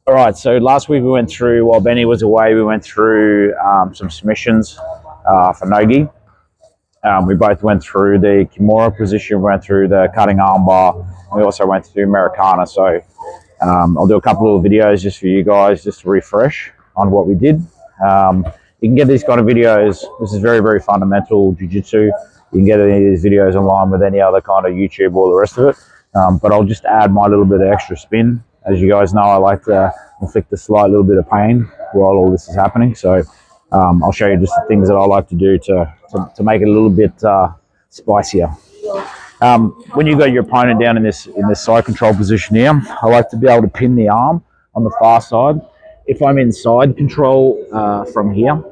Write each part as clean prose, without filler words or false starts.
All right, so last week we went through, while Benny was away, we went through some submissions for Nogi. We both went through the Kimura position, went through the cutting armbar. We also went through Americana. So I'll do a couple of videos just for you guys, just to refresh on what we did. You can get these kind of videos. This is very, very fundamental jiu-jitsu. You can get any of these videos online with any other kind of YouTube or the rest of it. But I'll just add my little bit of extra spin. As you guys know, I like to inflict a slight little bit of pain while all this is happening. So I'll show you just the things that I like to do to make it a little bit spicier. When you got your opponent down in this side control position here, I like to be able to pin the arm on the far side. If I'm in side control from here,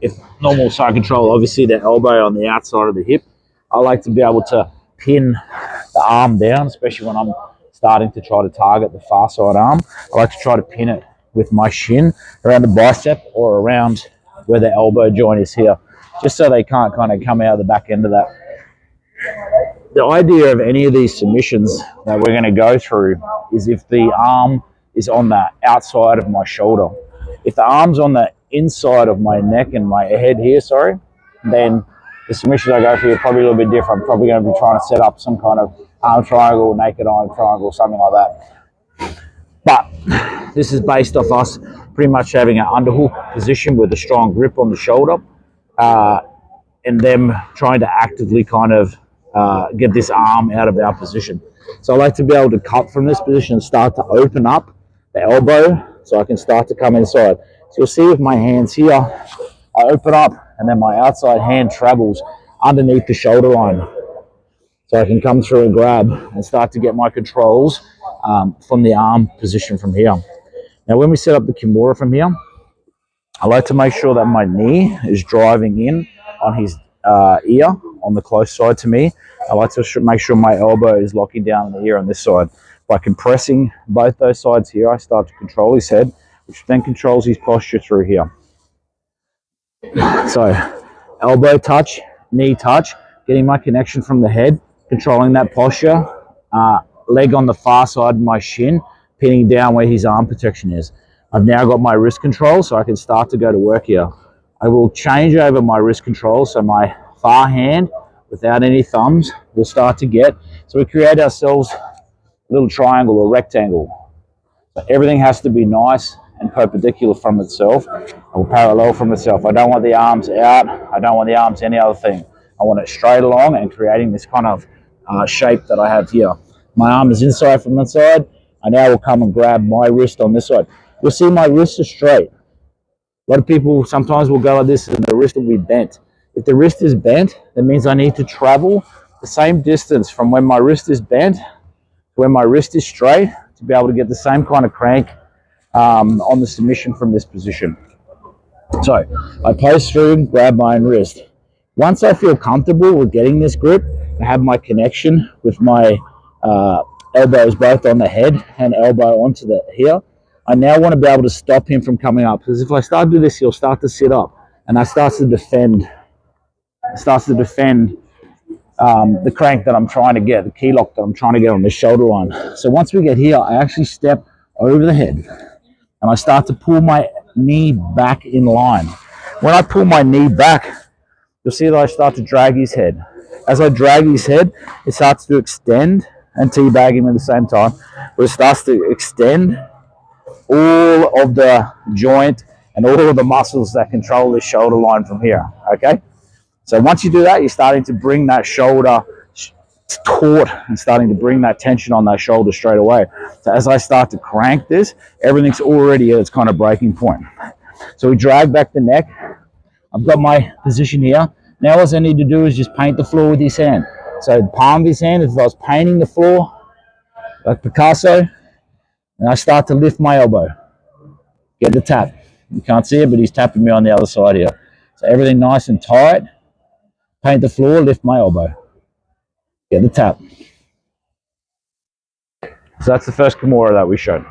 if normal side control, obviously the elbow on the outside of the hip, I like to be able to pin the arm down, especially when I'm starting to try to target the far side arm. I like to try to pin it with my shin around the bicep or around where the elbow joint is here, just so they can't kind of come out of the back end of that. The idea of any of these submissions that we're going to go through is if the arm is on the outside of my shoulder. If the arm's on the inside of my neck and my head here, then the submissions I go for are probably a little bit different. I'm probably going to be trying to set up some kind of arm triangle, naked arm triangle, something like that. But this is based off us pretty much having an underhook position with a strong grip on the shoulder, and them trying to actively kind of get this arm out of our position. So I like to be able to cut from this position and start to open up the elbow so I can start to come inside. So you'll see with my hands here, I open up and then my outside hand travels underneath the shoulder line. So I can come through and grab and start to get my controls from the arm position from here. Now when we set up the Kimura from here, I like to make sure that my knee is driving in on his ear on the close side to me. I like to make sure my elbow is locking down in the ear on this side. By compressing both those sides here, I start to control his head, which then controls his posture through here. So elbow touch, knee touch, getting my connection from the head, controlling that posture, leg on the far side of my shin, pinning down where his arm protection is. I've now got my wrist control, so I can start to go to work here. I will change over my wrist control, so my far hand, without any thumbs, will start to get. So we create ourselves a little triangle or rectangle. So everything has to be nice and perpendicular from itself, or parallel from itself. I don't want the arms out. I don't want the arms any other thing. I want it straight along and creating this kind of shape that I have here. My arm is inside from that side. I now will come and grab my wrist on this side. You'll see my wrist is straight. A lot of people sometimes will go like this and the wrist will be bent. If the wrist is bent, that means I need to travel the same distance from when my wrist is bent to when my wrist is straight to be able to get the same kind of crank on the submission from this position. So I post through and grab my own wrist. Once I feel comfortable with getting this grip, I have my connection with my elbows both on the head and elbow onto the here. I now want to be able to stop him from coming up, because if I start to do this, he'll start to sit up, and that starts to defend. The crank that I'm trying to get, the key lock that I'm trying to get on the shoulder line. So once we get here, I actually step over the head, and I start to pull my knee back in line. When I pull my knee back, you'll see that I start to drag his head. As I drag his head, it starts to extend and teabag him at the same time. But it starts to extend all of the joint and all of the muscles that control the shoulder line from here, okay? So once you do that, you're starting to bring that shoulder taut and starting to bring that tension on that shoulder straight away. So as I start to crank this, everything's already at its kind of breaking point. So we drag back the neck. I've got my position here. Now all I need to do is just paint the floor with his hand. So the palm of his hand, if I was painting the floor like Picasso, and I start to lift my elbow. Get the tap. You can't see it, but he's tapping me on the other side here. So everything nice and tight. Paint the floor, lift my elbow. Get the tap. So that's the first Kimura that we showed.